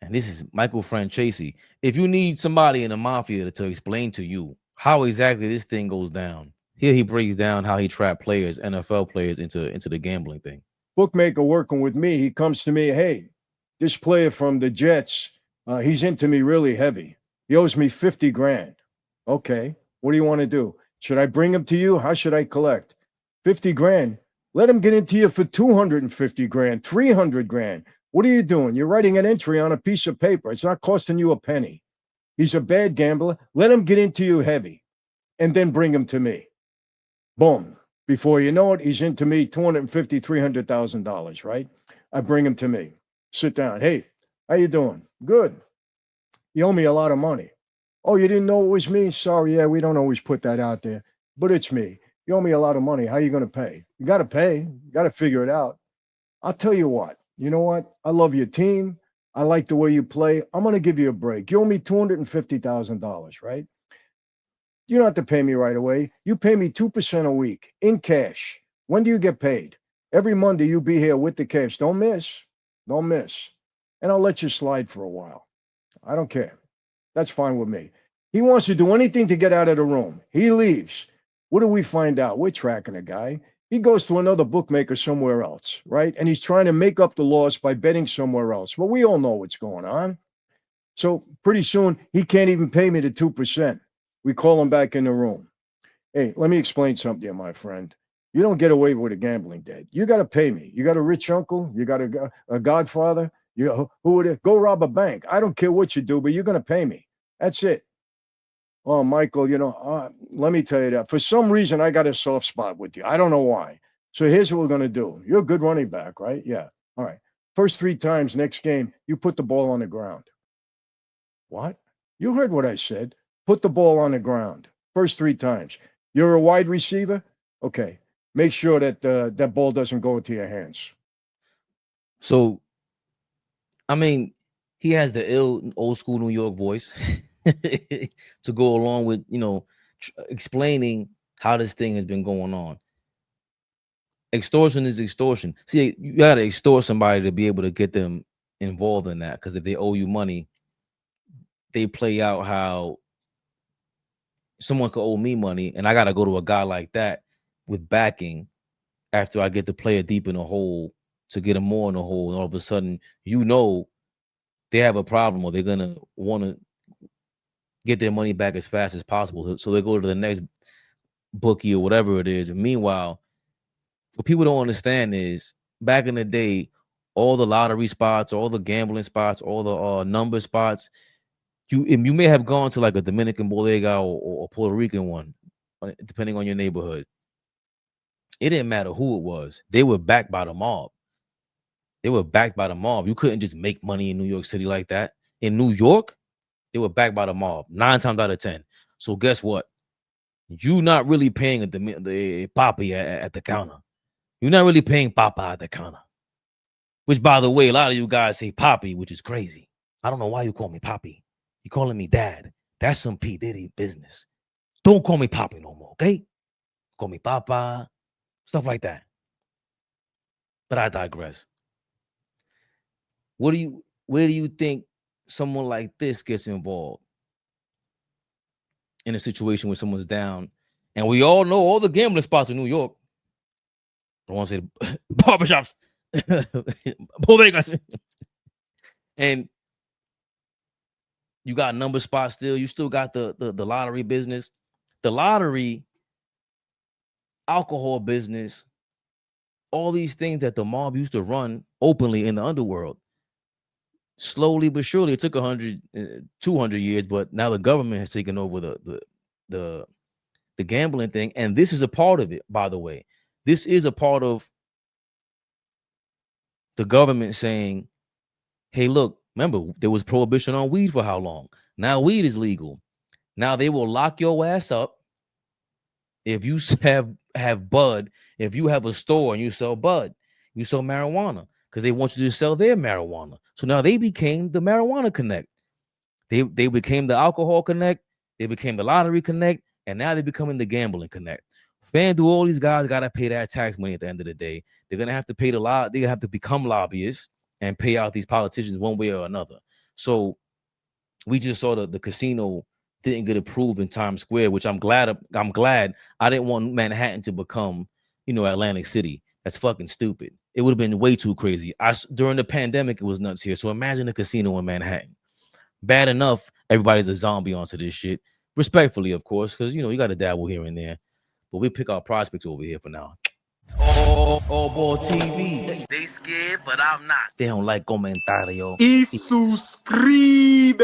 And this is Michael Franzese. If you need somebody in the mafia to explain to you how exactly this thing goes down, here he breaks down how he trapped players, NFL players, into the gambling thing. Bookmaker working with me, he comes to me, hey, this player from the Jets, he's into me really heavy. He owes me 50 grand. Okay, what do you want to do? Should I bring him to you? How should I collect? 50 grand. Let him get into you for 250 grand, 300 grand. What are you doing? You're writing an entry on a piece of paper. It's not costing you a penny. He's a bad gambler. Let him get into you heavy and then bring him to me. Boom. Before you know it, he's into me $250,000, $300,000, right? I bring him to me. Sit down. Hey, how you doing? Good. You owe me a lot of money. Oh, you didn't know it was me? Sorry, yeah, we don't always put that out there, but it's me. You owe me a lot of money. How you going to pay? You got to pay. You got to figure it out. I'll tell you what. You know what? I love your team. I like the way you play. I'm going to give you a break. You owe me $250,000, right? You don't have to pay me right away. You pay me 2% a week in cash. When do you get paid? Every Monday you be here with the cash. Don't miss. Don't miss. And I'll let you slide for a while. I don't care. That's fine with me. He wants to do anything to get out of the room. He leaves. What do we find out? We're tracking a guy. He goes to another bookmaker somewhere else, right? And he's trying to make up the loss by betting somewhere else. Well, we all know what's going on. So pretty soon, he can't even pay me the 2%. We call him back in the room. Hey, let me explain something to you, my friend. You don't get away with a gambling debt. You got to pay me. You got a rich uncle. You got a godfather. Who would it? Go rob a bank. I don't care what you do, but you're going to pay me. That's it. Oh, Michael, let me tell you that. For some reason, I got a soft spot with you. I don't know why. So here's what we're going to do. You're a good running back, right? Yeah. All right. First 3 times next game, you put the ball on the ground. What? You heard what I said. Put the ball on the ground. First 3 times. You're a wide receiver? Okay. Make sure that that ball doesn't go into your hands. So, I mean, he has the old school New York voice to go along with, explaining how this thing has been going on. Extortion is extortion. See, you got to extort somebody to be able to get them involved in that. Because if they owe you money, they play out how someone could owe me money, and I got to go to a guy like that with backing after I get the player deep in a hole to get them more in a hole. And all of a sudden, they have a problem, or they're going to want to get their money back as fast as possible. So they go to the next bookie or whatever it is. And meanwhile, what people don't understand is back in the day, all the lottery spots, all the gambling spots, all the number spots, you may have gone to like a Dominican bodega or a Puerto Rican one, depending on your neighborhood. It didn't matter who it was. They were backed by the mob. They were backed by the mob. You couldn't just make money in New York City like that. In New York, they were backed by the mob 9 times out of 10. So guess what? You're not really paying the papi at the counter. You're not really paying papa at the counter. Which, by the way, a lot of you guys say papi, which is crazy. I don't know why you call me papi. You're calling me dad. That's some P. Diddy business. Don't call me papi no more, okay? Call me papa, stuff like that. But I digress. Where do you think someone like this gets involved in a situation where someone's down? And we all know all the gambling spots in New York. I don't want to say barbershops, bodegas, and you got number spots still. You still got the lottery business, the lottery, alcohol business, all these things that the mob used to run openly in the underworld. Slowly but surely, it took 100, 200 years, but now the government has taken over the gambling thing, and this is a part of it. By the way, this is a part of the government saying, "Hey, look, remember there was prohibition on weed for how long? Now weed is legal. Now they will lock your ass up if you have bud. If you have a store and you sell bud, you sell marijuana." Because they want you to sell their marijuana. So now they became the marijuana connect. They became the alcohol connect. They became the lottery connect. And now they're becoming the gambling connect. FanDuel, all these guys got to pay that tax money at the end of the day. They're going to have to pay they're going to have to become lobbyists and pay out these politicians one way or another. So we just saw the casino didn't get approved in Times Square, which I'm glad I didn't want Manhattan to become, Atlantic City. That's fucking stupid. It would have been way too crazy. During the pandemic, it was nuts here. So imagine a casino in Manhattan. Bad enough, everybody's a zombie onto this shit. Respectfully, of course, because you got to dabble here and there. But we pick our prospects over here for now. Oh boy, TV. They scared, but I'm not. They don't like comentario. Y suscribe.